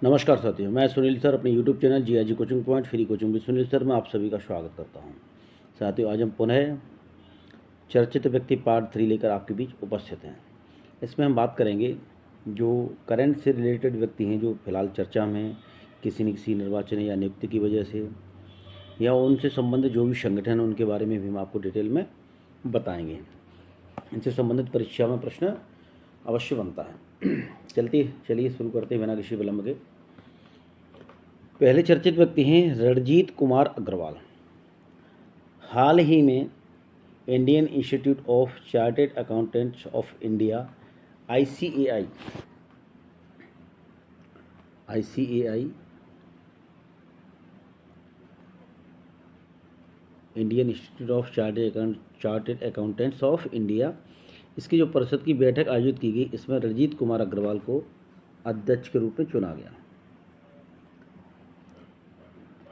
नमस्कार साथियों, मैं सुनील सर अपने YouTube channel GIG coaching point free coaching with Sunil sir में आप सभी का स्वागत करता हूं। साथियों, आज हम पुनः चर्चित व्यक्ति पार्ट 3 लेकर आपके बीच उपस्थित हैं। इसमें हम बात करेंगे जो करंट से रिलेटेड व्यक्ति हैं, जो फिलहाल चर्चा में हैं, किसी न किसी निर्वाचन या नियुक्ति की वजह से या उनसे संबंधित जो भी संगठन हैं उनके बारे में भी हम आपको डिटेल में बताएंगे। इनसे संबंधित परीक्षा में प्रश्न अवश्य बनता है। चलिए शुरू करते हैं बिना किसी विलंब के। पहले चर्चित व्यक्ति हैं रणजीत कुमार अग्रवाल। हाल ही में Indian institute of chartered accountants of India ICAI Indian institute of chartered accountants of India, इसकी जो परिषद की बैठक आयोजित की गई, इसमें रणजीत कुमार अग्रवाल को अध्यक्ष के रूप में चुना गया।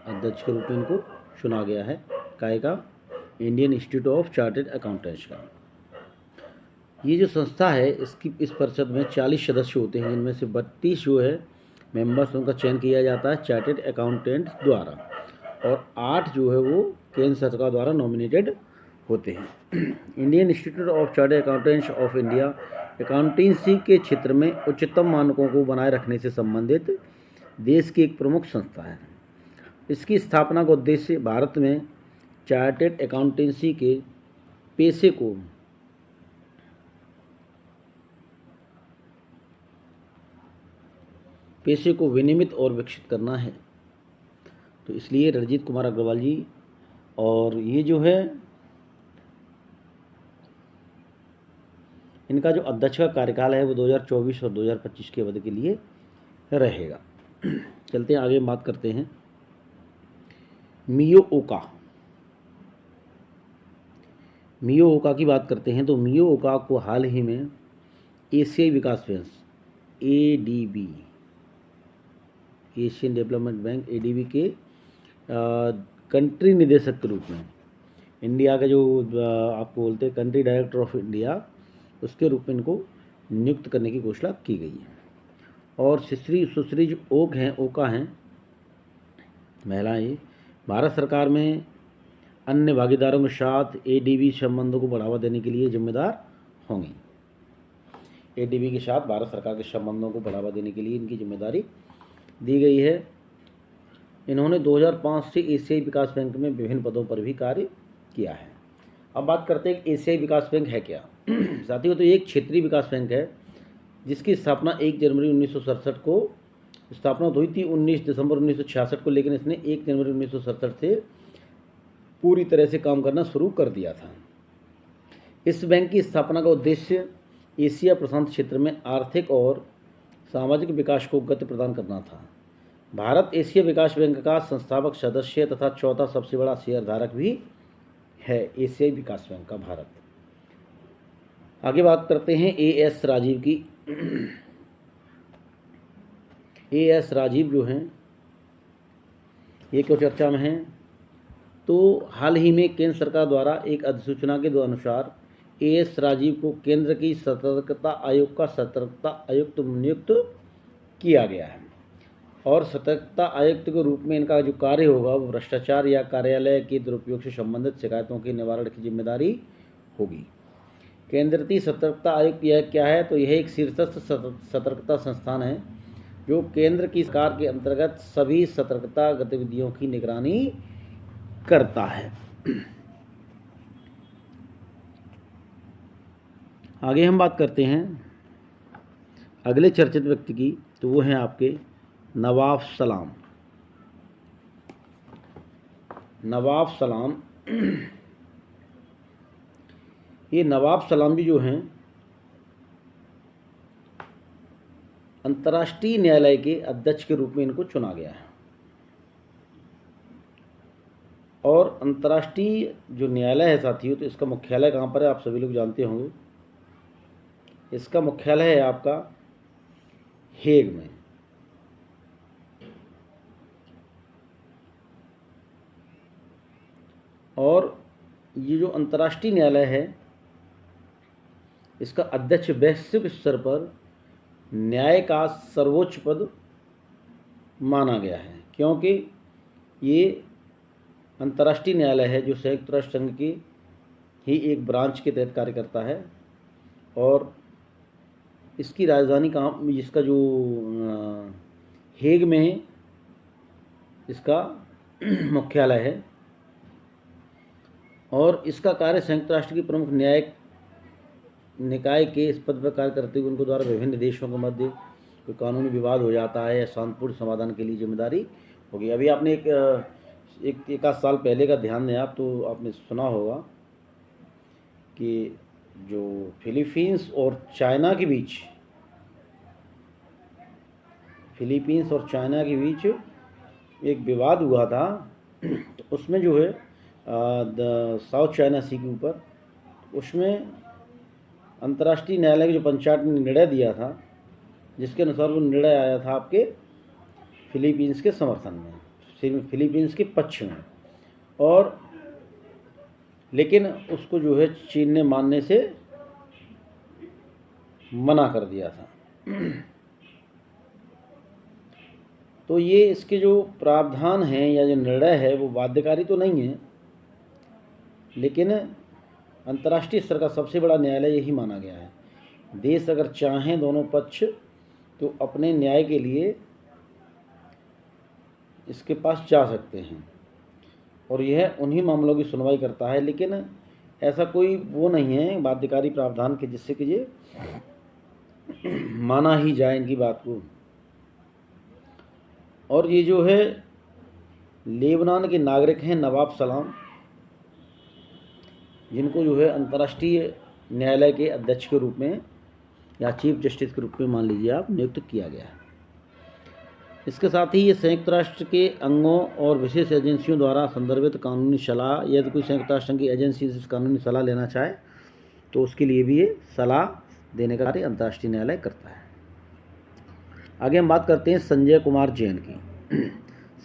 अध्यक्ष के रूप में इनको चुना गया है। काय का? Indian institute of chartered accountants का। ये जो संस्था है, इस परिषद में 40 सदस्य होते हैं, जिनमें से 32 जो है मेंबर्स, उनका चयन किया जाता है चार्टेड अकाउंटेंट्स द्वारा, और 8 जो है वो केंद्र सरकार द्वारा नॉमिनेटेड होते हैं। Indian institute of chartered accountants of India accountancy के क्षेत्र में उच्चतम मानकों को बनाए रखने से संबंधित देश की एक प्रमुख संस्था है। इसकी स्थापना का उद्देश्य भारत में चार्टेड अकाउंटेंसी के पेशे को विनियमित और विकसित करना है। तो इसलिए रणजीत कुमार अग्रवाल जी, और ये जो है इनका जो अध्यक्ष का कार्यकाल है वो 2024 और 2025 के अवधि के लिए रहेगा। चलते हैं आगे, बात करते हैं मियो ओका की बात करते हैं। तो मियो ओका को हाल ही में एशियाई विकास bank ADB, Asian development bank ADB के कंट्री निदेशक के रूप में, इंडिया का जो आपको बोलते हैं कंट्री डायरेक्टर ऑफ इंडिया, उसके रूप में इनको नियुक्त करने की घोषणा की गई है। और सुश्री जो ओका हैं महिलाएं, भारत सरकार में अन्य भागीदारों के साथ ADB संबंधों को बढ़ावा देने के लिए जिम्मेदार होंगी। ADB के साथ भारत सरकार के संबंधों को बढ़ावा देने के लिए इनकी जिम्मेदारी दी गई है। इन्होंने 2005 से एशियाई विकास बैंक में विभिन्न पदों पर भी कार्य किया है। अब बात करते हैं कि एशियाई विकास बैंक है क्या। साथियों, तो ये एक क्षेत्रीय विकास बैंक है जिसकी स्थापना 1 जनवरी 1967 को स्थापना हुई थी 19 दिसंबर 1966 को, लेकिन इसने 1 जनवरी 1967 से पूरी तरह से काम करना शुरू कर दिया था। इस बैंक की स्थापना का उद्देश्य एशिया प्रशांत क्षेत्र में आर्थिक और सामाजिक विकास को गति प्रदान करना था। भारत एशिया विकास बैंक का संस्थापक सदस्य तथा चौथा सबसे बड़ा शेयरधारक भी है एशियाई विकास बैंक का भारत। आगे बात करते हैं AS राजीव की। AS राजीव जो हैं ये क्यों चर्चा में हैं? तो हाल ही में केंद्र सरकार द्वारा एक अधिसूचना के अनुसार AS राजीव को केंद्र की सतर्कता आयोग का सतर्कता आयुक्त नियुक्त किया गया है, और सतर्कता आयुक्त के रूप में इनका जो कार्य होगा वो भ्रष्टाचार या कार्यालय के दुरुपयोग से संबंधित शिकायतों के निवारण की जिम्मेदारी होगी। केंद्रीय सतर्कता आयुक्त यह क्या है? तो यह एक शीर्षस्थ सतर्कता संस्थान है जो केंद्र की सरकार के अंतर्गत सभी सतर्कता गतिविधियों की निगरानी करता है। आगे हम बात करते हैं अगले चर्चित व्यक्ति की। तो वो हैं आपके नवाब सलाम। ये नवाब सलाम भी जो हैं अंतर्राष्ट्रीय न्यायालय के अध्यक्ष के रूप में इनको चुना गया है। और अंतर्राष्ट्रीय जो न्यायालय है साथियों, तो इसका मुख्यालय कहाँ पर है आप सभी लोग जानते होंगे। इसका मुख्यालय है आपका हेग में। और ये जो अंतर्राष्ट्रीय न्यायालय है, इसका अध्यक्ष वैश्विक स्तर पर न्याय का सर्वोच्च पद माना गया है, क्योंकि ये अंतर्राष्ट्रीय न्यायालय है जो संयुक्त राष्ट्र संघ की ही एक ब्रांच के तहत कार्य करता है। और इसकी राजधानी कहाँ, इसका जो हेग में इसका मुख्यालय है। और इसका कार्य संयुक्त राष्ट्र की प्रमुख न्यायिक निकाय के इस पद पर कार्य करते हुए उनको द्वारा विभिन्न देशों के मध्य कोई कानूनी विवाद हो जाता है या शांतिपूर्ण समाधान के लिए जिम्मेदारी होगी। अभी आपने एक आध साल पहले का ध्यान दें आप तो आपने सुना होगा कि जो फिलीपींस और चाइना के बीच एक विवाद हुआ था। तो उसमें जो है साउथ चाइना सी के ऊपर, उसमें अंतर्राष्ट्रीय न्यायालय के जो पंचायत ने निर्णय दिया था, जिसके अनुसार वो निर्णय आया था आपके फिलीपींस के समर्थन में, फिलीपींस के पक्ष में। और लेकिन उसको जो है चीन ने मानने से मना कर दिया था। तो ये इसके जो प्रावधान हैं या जो निर्णय है वो बाध्यकारी तो नहीं है, लेकिन अंतर्राष्ट्रीय स्तर का सबसे बड़ा न्यायालय यही माना गया है। देश अगर चाहें दोनों पक्ष तो अपने न्याय के लिए इसके पास जा सकते हैं और यह उन्हीं मामलों की सुनवाई करता है। लेकिन ऐसा कोई वो नहीं है बाध्यकारी प्रावधान के जिससे कि ये माना ही जाए इनकी बात को। और ये जो है लेबनान के नागरिक हैं नवाब सलाम, जिनको जो है अंतर्राष्ट्रीय न्यायालय के अध्यक्ष के रूप में या चीफ जस्टिस के रूप में मान लीजिए आप नियुक्त किया गया है। इसके साथ ही ये संयुक्त राष्ट्र के अंगों और विशेष एजेंसियों द्वारा संदर्भित कानूनी सलाह, यदि कोई संयुक्त राष्ट्र की एजेंसी से कानूनी सलाह लेना चाहे तो उसके लिए भी ये सलाह देने का कार्य अंतर्राष्ट्रीय न्यायालय करता है। आगे हम बात करते हैं संजय कुमार जैन की।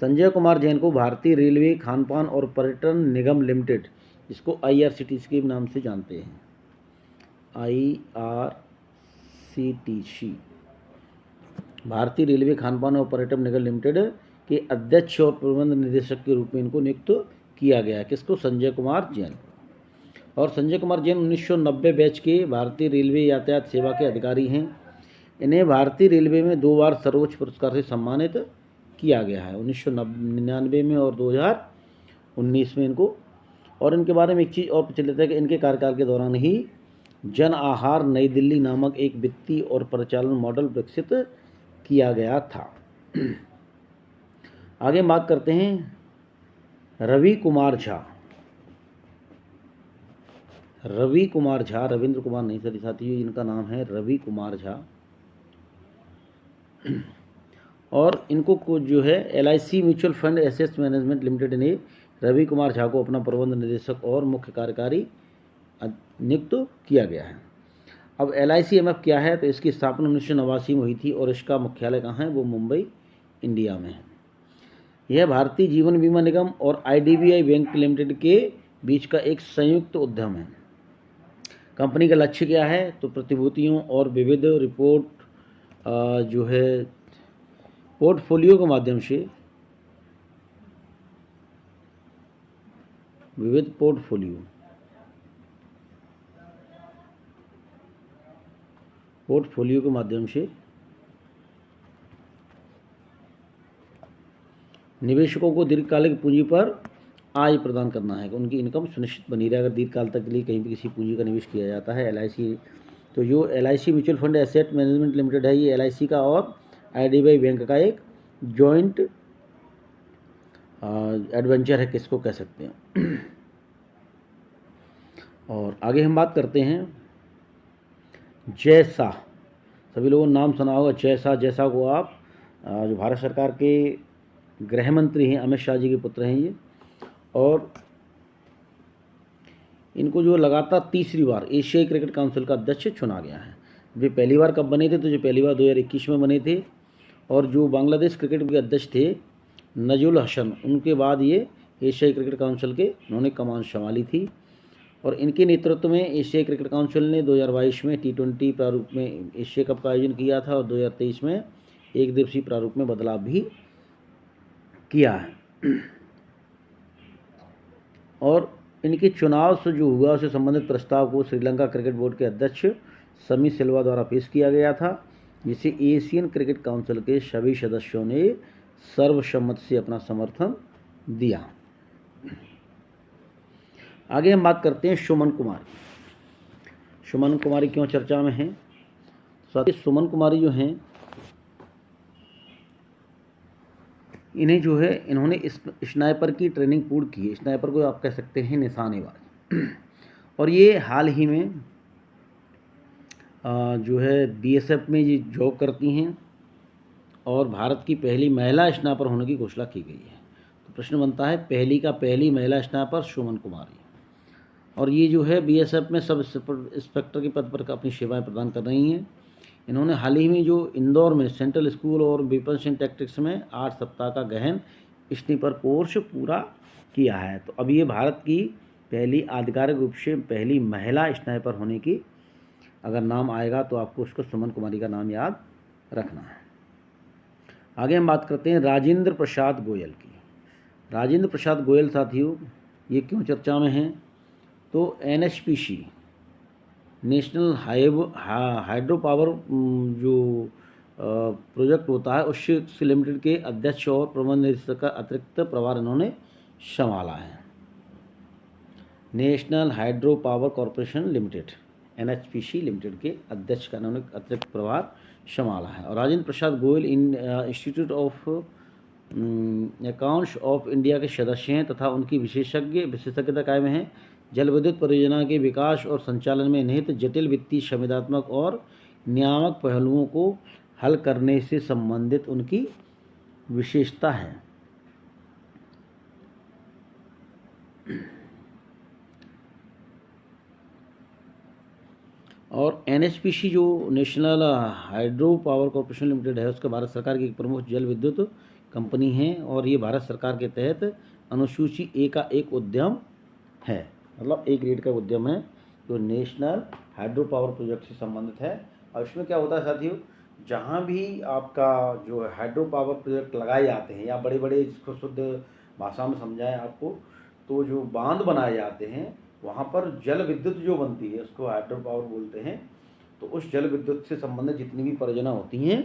संजय कुमार जैन को भारतीय रेलवे खानपान और पर्यटन निगम लिमिटेड, इसको IRCTC के नाम से जानते हैं, IRCTC, भारतीय रेलवे खानपान और पर्यटन निगम लिमिटेड के अध्यक्ष और प्रबंध निदेशक के रूप में इनको नियुक्त किया गया है। किसको? संजय कुमार जैन। और संजय कुमार जैन 1990 बैच के भारतीय रेलवे यातायात सेवा के अधिकारी हैं। इन्हें भारतीय रेलवे में 2 बार सर्वोच्च पुरस्कार से सम्मानित किया गया है, 1999 में और 2019 में इनको। और इनके बारे में एक चीज़ और प्रचलित है कि इनके कार्यकाल के दौरान ही जन आहार नई दिल्ली नामक एक वित्तीय और परिचालन मॉडल विकसित किया गया था। आगे बात करते हैं रवि कुमार झा। रवि कुमार झा, रविंद्र कुमार नहीं सर साथियों, इनका नाम है रवि कुमार झा। और इनको जो है LIC mutual fund asset management limited ने रवि कुमार झा को अपना प्रबंध निदेशक और मुख्य कार्यकारी नियुक्त किया गया है। अब LICMF क्या है? तो इसकी स्थापना 1989 में हुई थी और इसका मुख्यालय कहाँ है? वो मुंबई, इंडिया में है। यह भारतीय जीवन बीमा निगम और IDBI बैंक लिमिटेड के बीच का एक संयुक्त उद्यम है। कंपनी का लक्ष्य क्या है? तो प्रतिभूतियों और विविध जो है पोर्टफोलियो के माध्यम से विविध पोर्टफोलियो के माध्यम से निवेशकों को दीर्घकालिक पूंजी पर आय प्रदान करना है, उनकी इनकम सुनिश्चित बनी रहे अगर दीर्घकाल तक के लिए कहीं भी किसी पूंजी का निवेश किया जाता है। LIC, तो जो LIC mutual fund asset management limited है, ये LIC का और IDBI बैंक का एक जॉइंट एडवेंचर है, किसको कह सकते हैं। और आगे हम बात करते हैं जय शाह। सभी लोगों ने नाम सुना होगा जय शाह। जय शाह को आप जो भारत सरकार के गृह मंत्री हैं, अमित शाह जी के पुत्र हैं ये। और इनको जो लगातार तीसरी बार एशियाई क्रिकेट काउंसिल का अध्यक्ष चुना गया है। वे पहली बार कब बने थे? तो जो पहली बार 2021 में बने थे। और जो बांग्लादेश क्रिकेट के अध्यक्ष थे नजुल हसन, उनके बाद ये एशियाई क्रिकेट काउंसिल के उन्होंने कमान संभाली थी। और इनके नेतृत्व में एशियाई क्रिकेट काउंसिल ने 2022 में T20 प्रारूप में एशिया कप का आयोजन किया था और 2023 में एक दिवसीय प्रारूप में बदलाव भी किया है। और इनके चुनाव से जो हुआ उससे संबंधित प्रस्ताव को श्रीलंका क्रिकेट बोर्ड के अध्यक्ष समी सिल्वा द्वारा पेश किया गया था, जिसे एशियन क्रिकेट काउंसिल के सभी सदस्यों ने सर्वसम्मति से अपना समर्थन दिया। आगे हम बात करते हैं सुमन कुमारी। सुमन कुमारी क्यों चर्चा में हैं? साथी, सुमन कुमारी जो हैं, इन्हें जो है इन्होंने स्नाइपर की ट्रेनिंग पूर्ण की है। स्नाइपर को आप कह सकते हैं निशानेबाज। और ये हाल ही में जो है बीएसएफ में ये जॉब करती हैं और भारत की पहली महिला स्नाइपर होने की घोषणा की गई है। तो प्रश्न बनता है, पहली महिला स्नाइपर सुमन कुमारी। और ये जो है बीएसएफ में सब इंस्पेक्टर के पद पर अपनी सेवाएं प्रदान कर रही हैं। इन्होंने हाल ही में जो इंदौर में सेंट्रल स्कूल और वेपन्स एंड टैक्टिक्स में 8 सप्ताह का गहन स्नाइपर कोर्स पूरा किया है। तो अब ये भारत की पहली आधिकारिक रूप से पहली महिला स्नाइपर होने की अगर नाम आएगा तो आपको उसको सुमन कुमारी का नाम याद रखना है। आगे हम बात करते हैं राजेंद्र प्रसाद गोयल की। राजेंद्र प्रसाद गोयल साथियों, ये क्यों चर्चा में हैं? तो एनएचपीसी नेशनल हाइड्रो पावर जो प्रोजेक्ट होता है उससे लिमिटेड के अध्यक्ष और प्रबंध निदेशक का अतिरिक्त प्रभार इन्होंने संभाला है। National hydro power corporation limited NHPC limited के अध्यक्ष का इन्होंने अतिरिक्त प्रभार संभाला है। और Rajendra Prasad Goyal institute of accounts of India के सदस्य हैं तथा उनकी विशेषज्ञता काय में है जल विद्युत परियोजना के विकास और संचालन में निहित जटिल वित्तीय, संविदात्मक और नियामक पहलुओं को हल करने से संबंधित उनकी विशेषता है। और एनएचपीसी जो national hydro power corporation limited है, उसका भारत सरकार की एक प्रमुख जल विद्युत कंपनी है और ये भारत सरकार के तहत अनुसूची ए का एक उद्यम है, मतलब एक ग्रेड का उद्यम है जो नेशनल हाइड्रो पावर प्रोजेक्ट से संबंधित है। और इसमें क्या होता है साथियों, जहाँ भी आपका जो हाइड्रो पावर प्रोजेक्ट लगाए जाते हैं या बड़े बड़े, जिसको शुद्ध भाषा में समझाएं आपको, तो जो बांध बनाए जाते हैं वहाँ पर जल विद्युत जो बनती है उसको हाइड्रो पावर बोलते हैं। तो उस जल विद्युत से संबंधित जितनी भी परियोजना होती हैं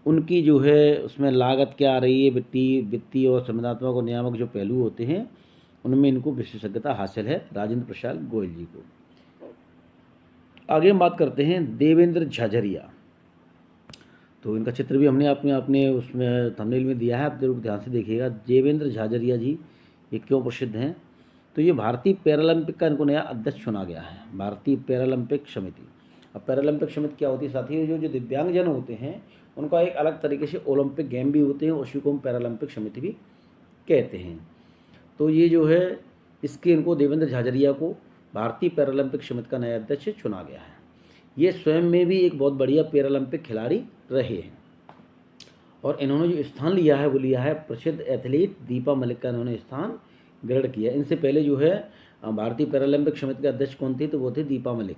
उनकी जो है उसमें लागत क्या आ रही है, वित्तीय और संविदात्मक और नियामक जो पहलू होते हैं उनमें इनको विशेषज्ञता हासिल है राजेंद्र प्रसाद गोयल जी को। आगे हम बात करते हैं देवेंद्र झाझरिया। तो इनका चित्र भी हमने अपने उसमें थंबनेल में दिया है, आप जरूर ध्यान से देखिएगा। देवेंद्र झाझरिया जी ये क्यों प्रसिद्ध हैं? तो ये भारतीय पैरालंपिक का इनको नया अध्यक्ष चुना गया है, भारतीय पैरालंपिक समिति। अब पैरालंपिक समिति क्या होती है साथियों, जो दिव्यांगजन होते हैं उनका एक अलग तरीके से ओलंपिक गेम भी होते हैं, उसी को हम पैरालंपिक समिति भी कहते हैं। तो ये जो है इसके इनको देवेंद्र झाझरिया को भारतीय पैरालंपिक समिति का नया अध्यक्ष चुना गया है। ये स्वयं में भी एक बहुत बढ़िया पैरालंपिक खिलाड़ी रहे हैं और इन्होंने जो स्थान लिया है वो लिया है प्रसिद्ध एथलीट दीपा मलिक का इन्होंने स्थान ग्रहण किया। इनसे पहले जो है भारतीय पैरालंपिक समिति के अध्यक्ष कौन थे? तो वो थे दीपा मलिक।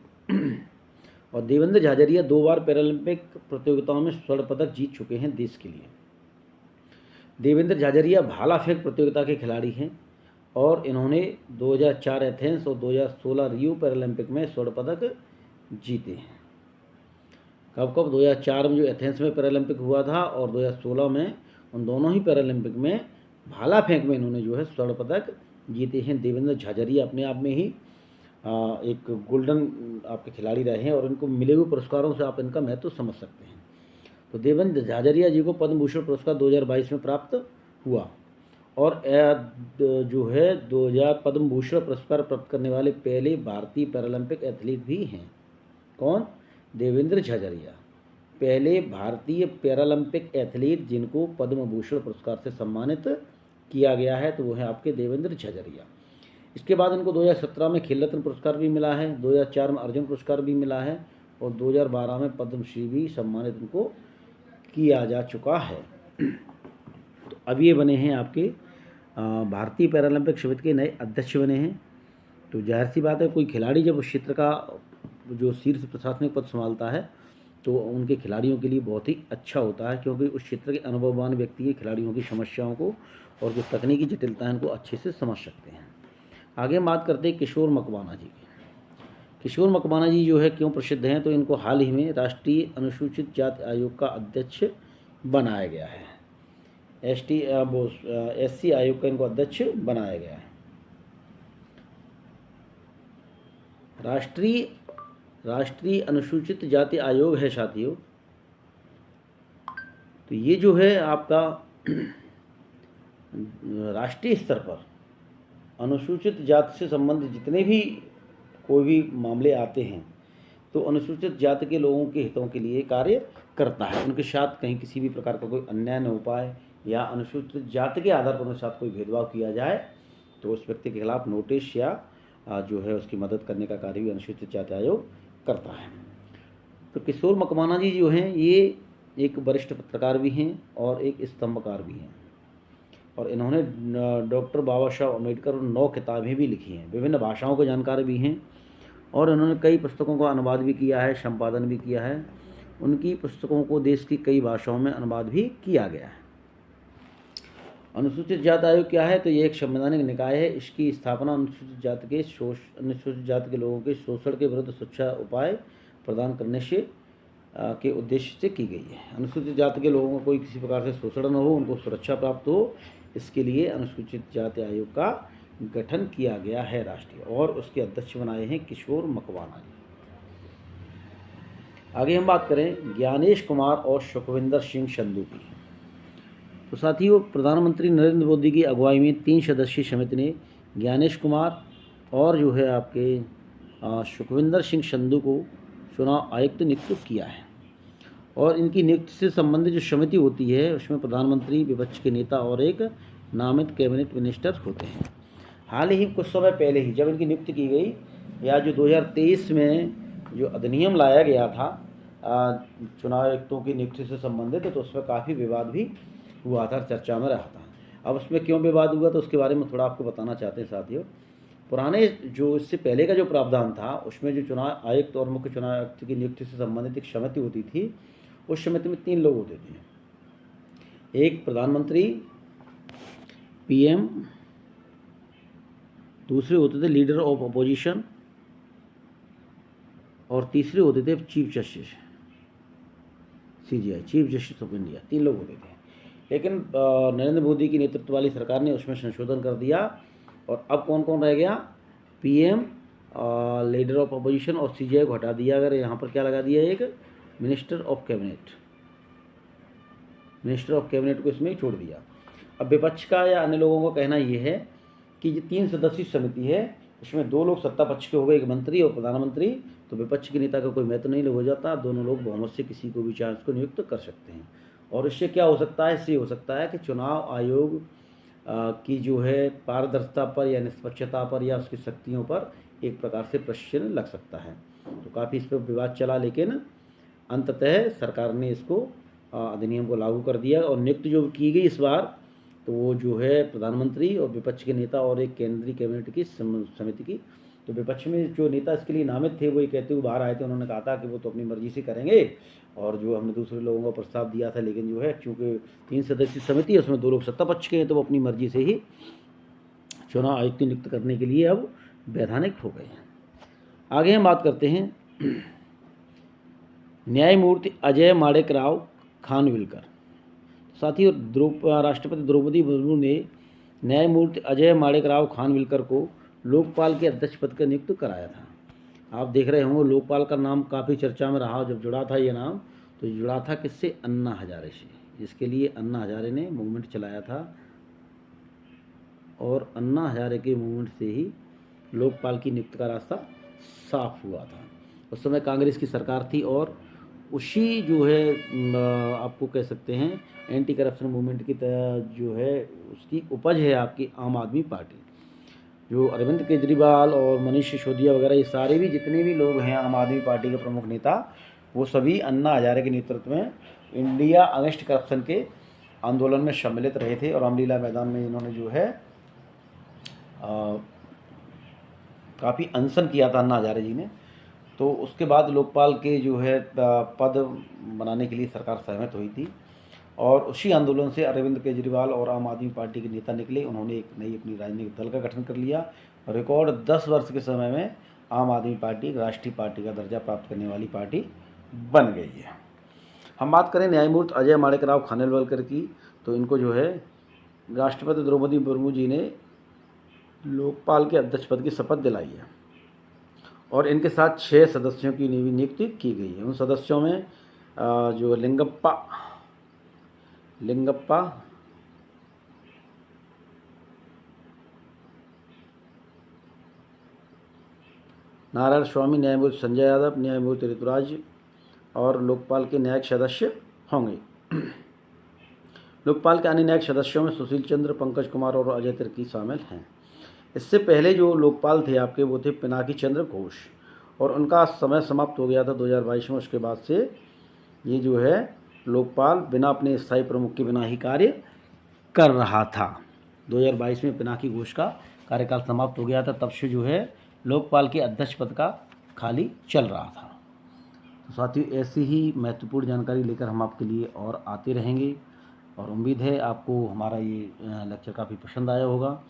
और देवेंद्र झाझरिया 2 बार पैरालंपिक प्रतियोगिताओं में स्वर्ण पदक जीत चुके हैं देश के लिए। देवेंद्र झाझरिया भाला फेंक प्रतियोगिता के खिलाड़ी हैं और इन्होंने 2004 एथेंस और 2016 रियो पैरालंपिक में स्वर्ण पदक जीते हैं। कब 2004 में जो एथेंस में पैरालंपिक हुआ था और 2016 में, उन दोनों ही पैरालंपिक में भाला फेंक में इन्होंने जो है स्वर्ण पदक जीते हैं। देवेंद्र झाझरिया अपने आप में ही एक गोल्डन आपके खिलाड़ी रहे हैं और इनको मिले हुए पुरस्कारों से आप इनका महत्व समझ सकते हैं। तो देवेंद्र झाझरिया जी को पद्म भूषण पुरस्कार 2022 में प्राप्त हुआ और जो है 2000 पद्म भूषण पुरस्कार प्राप्त करने वाले पहले भारतीय पैरालंपिक एथलीट भी हैं। कौन? देवेंद्र झाझरिया, पहले भारतीय पैरालंपिक एथलीट जिनको पद्म भूषण पुरस्कार से सम्मानित किया गया है, तो वो है आपके देवेंद्र झाझरिया। इसके बाद इनको 2017 में खेल रत्न पुरस्कार भी मिला है, 2004 में अर्जुन पुरस्कार भी मिला है और 2012 में पद्मश्री भी सम्मानित इनको किया जा चुका है। तो अब ये बने हैं आपके भारतीय पैरालंपिक समिति के नए अध्यक्ष बने हैं। तो जाहिर सी बात है, कोई खिलाड़ी जब उस क्षेत्र का जो शीर्ष प्रशासनिक पद संभालता है तो उनके खिलाड़ियों के लिए बहुत ही अच्छा होता है, क्योंकि उस क्षेत्र के अनुभववान व्यक्ति खिलाड़ियों की समस्याओं को और जो तकनीकी जटिलता है उनको अच्छे से समझ सकते हैं। आगे हम बात करते हैं किशोर मकवाना जी की। किशोर मकवाना जी जो है क्यों प्रसिद्ध हैं, तो इनको हाल ही में राष्ट्रीय अनुसूचित जाति आयोग का अध्यक्ष बनाया गया है। SC आयोग का इनको अध्यक्ष बनाया गया है। राष्ट्रीय अनुसूचित जाति आयोग है साथियों। तो ये जो है आपका राष्ट्रीय स्तर पर अनुसूचित जाति से संबंधित जितने भी कोई भी मामले आते हैं, तो अनुसूचित जाति के लोगों के हितों के लिए कार्य करता है। उनके साथ कहीं किसी भी प्रकार का कोई अन्याय न हो पाए, या अनुसूचित जाति के आधार पर उनके साथ कोई भेदभाव किया जाए, तो उस व्यक्ति के खिलाफ नोटिस या जो है उसकी मदद करने का कार्य भी अनुसूचित जाति आयोग करता है। तो किशोर मकवाना जी जो हैं ये एक वरिष्ठ पत्रकार भी हैं और एक स्तंभकार भी हैं, और इन्होंने डॉक्टर बाबा साहब अम्बेडकर और 9 किताबें भी लिखी हैं, विभिन्न भाषाओं के जानकार भी हैं, और उन्होंने कई पुस्तकों का अनुवाद भी किया है, संपादन भी किया है। उनकी पुस्तकों को देश की कई भाषाओं में अनुवाद भी किया गया है। अनुसूचित जाति आयोग क्या है, तो ये एक संवैधानिक निकाय है। इसकी स्थापना अनुसूचित जाति के लोगों के शोषण के विरुद्ध सुरक्षा उपाय प्रदान करने से के उद्देश्य से की गई है। अनुसूचित जाति के लोगों को कोई किसी प्रकार से शोषण न हो, उनको सुरक्षा प्राप्त हो, इसके लिए अनुसूचित जाति आयोग का गठन किया गया है राष्ट्रीय, और उसके अध्यक्ष बनाए हैं किशोर मकवाना जी। आगे हम बात करें ज्ञानेश कुमार और सुखविंदर सिंह संधू की। तो साथियों, प्रधानमंत्री नरेंद्र मोदी की अगुवाई में 3 सदस्यीय समिति ने ज्ञानेश कुमार और जो है आपके सुखविंदर सिंह संधू को चुनाव आयुक्त नियुक्त किया है। और इनकी नियुक्ति से संबंधित जो समिति होती है उसमें प्रधानमंत्री, विपक्ष के नेता और एक नामित कैबिनेट मिनिस्टर होते हैं। हाल ही कुछ समय पहले ही जब इनकी नियुक्ति की गई, या जो 2023 में जो अधिनियम लाया गया था चुनाव आयुक्तों की नियुक्ति से संबंधित, तो उसमें काफ़ी विवाद भी हुआ था, चर्चा में रहा था। अब उसमें क्यों विवाद हुआ, तो उसके बारे में थोड़ा आपको बताना चाहते हैं साथियों। पुराने जो इससे पहले का जो प्रावधान था उसमें जो चुनाव आयुक्त और मुख्य चुनाव आयुक्त की नियुक्ति से संबंधित एक समिति होती थी, उस समिति में 3 लोग होते थे। एक प्रधानमंत्री, PM, दूसरे होते थे लीडर ऑफ अपोजिशन, और तीसरे होते थे chief justice, CJI, chief justice of India. 3 लोग होते थे। लेकिन नरेंद्र मोदी की नेतृत्व वाली सरकार ने उसमें संशोधन कर दिया, और अब कौन कौन रह गया, PM, लीडर ऑफ अपोजिशन और CJI को हटा दिया। अगर यहाँ पर क्या लगा दिया, एक मिनिस्टर ऑफ कैबिनेट को इसमें छोड़ दिया। अब विपक्ष का या अन्य लोगों का कहना यह है कि ये 3 सदस्यीय समिति है, इसमें 2 लोग सत्ता पक्ष के हो गए, एक मंत्री और प्रधानमंत्री, तो विपक्ष के नेता का कोई महत्व नहीं हो जाता, दोनों लोग बहुमत से किसी को भी चांस को नियुक्त कर सकते हैं। और इससे क्या हो सकता है, इससे हो सकता है कि चुनाव आयोग की जो है पारदर्शिता पर या निष्पक्षता पर या उसकी शक्तियों पर एक प्रकार से प्रश्न लग सकता है। तो काफ़ी इस पर विवाद चला, लेकिन अंततः सरकार ने इसको अधिनियम को लागू कर दिया, और नियुक्ति जो की गई इस बार, तो वो जो है प्रधानमंत्री और विपक्ष के नेता और एक केंद्रीय कैबिनेट की समिति की। तो विपक्ष में जो नेता इसके लिए नामित थे वो ये कहते हुए बाहर आए थे, उन्होंने कहा था कि वो तो अपनी मर्जी से करेंगे, और जो हमने दूसरे लोगों को प्रस्ताव दिया था, लेकिन जो है चूँकि 3 सदस्यीय समिति है उसमें 2 लोग सत्ता पक्ष के हैं, तो वो अपनी मर्जी से ही चुनाव आयुक्त नियुक्त करने के लिए अब वैधानिक हो गए हैं। आगे हम बात करते हैं न्यायमूर्ति अजय माणेकराव खानविलकर। साथियों, राष्ट्रपति द्रौपदी मुर्मू ने न्यायमूर्ति अजय माणेकराव खानविलकर को लोकपाल के अध्यक्ष पद का नियुक्त कराया था। आप देख रहे होंगे लोकपाल का नाम काफ़ी चर्चा में रहा। जब जुड़ा था ये नाम, तो जुड़ा था किससे, अन्ना हजारे से, जिसके लिए अन्ना हजारे ने मूवमेंट चलाया था, और अन्ना हजारे के मूवमेंट से ही लोकपाल की नियुक्ति का रास्ता साफ हुआ था। उस समय कांग्रेस की सरकार थी, और उसी जो है आपको कह सकते हैं एंटी करप्शन मूवमेंट की जो है उसकी उपज है आपकी आम आदमी पार्टी। जो अरविंद केजरीवाल और मनीष सिसोदिया वगैरह, ये सारे भी जितने भी लोग हैं आम आदमी पार्टी के प्रमुख नेता, वो सभी अन्ना हजारे के नेतृत्व में इंडिया अगेंस्ट करप्शन के आंदोलन में सम्मिलित रहे थे, और रामलीला मैदान में इन्होंने जो है काफ़ी अनशन किया था अन्ना हजारे जी ने। तो उसके बाद लोकपाल के जो है पद बनाने के लिए सरकार सहमत हुई थी और उसी आंदोलन से अरविंद केजरीवाल और आम आदमी पार्टी के नेता निकले। उन्होंने एक नई अपनी राजनीतिक दल का गठन कर लिया और रिकॉर्ड 10 वर्ष के समय में आम आदमी पार्टी राष्ट्रीय पार्टी का दर्जा प्राप्त करने वाली पार्टी बन गई है। हम बात करें न्यायमूर्ति अजय माणिकराव खानविलकर की, तो इनको जो है राष्ट्रपति द्रौपदी मुर्मू जी ने लोकपाल के अध्यक्ष पद की शपथ दिलाई है और इनके साथ 6 सदस्यों की नियुक्ति की गई है। उन सदस्यों में जो लिंगप्पा नारायण स्वामी, न्यायमूर्ति संजय यादव, न्यायमूर्ति ऋतुराज और लोकपाल के न्यायिक सदस्य होंगे। लोकपाल के अन्य न्यायिक सदस्यों में सुशील चंद्र, पंकज कुमार और अजय तिर्की शामिल हैं। इससे पहले जो लोकपाल थे आपके वो थे पिनाकी चंद्र घोष और उनका समय समाप्त हो गया था 2022 में। उसके बाद से ये जो है लोकपाल बिना अपने स्थायी प्रमुख के बिना ही कार्य कर रहा था। 2022 में पिनाकी घोष का कार्यकाल समाप्त हो गया था, तब से जो है लोकपाल के अध्यक्ष पद का खाली चल रहा था। तो साथियों, ऐसी ही महत्वपूर्ण जानकारी लेकर हम आपके लिए और आते रहेंगे और उम्मीद है आपको हमारा ये लेक्चर काफ़ी पसंद आया होगा।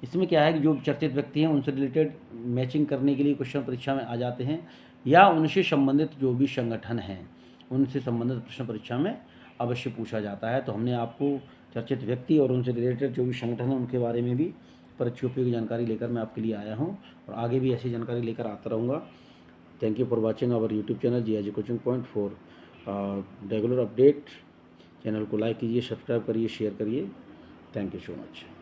इसमें क्या है कि जो चर्चित व्यक्ति हैं उनसे रिलेटेड मैचिंग करने के लिए क्वेश्चन परीक्षा में आ जाते हैं या उनसे संबंधित जो भी संगठन हैं उनसे संबंधित प्रश्न परीक्षा में अवश्य पूछा जाता है। तो हमने आपको चर्चित व्यक्ति और उनसे रिलेटेड जो भी संगठन हैं उनके बारे में भी परीक्षा उपयोगी जानकारी लेकर मैं आपके लिए आया हूँ और आगे भी ऐसी जानकारी लेकर आता रहूँगा। Thank you for watching our YouTube channel GIG coaching point for regular update. Channel को लाइक कीजिए, सब्सक्राइब करिए, शेयर करिए। Thank you so much.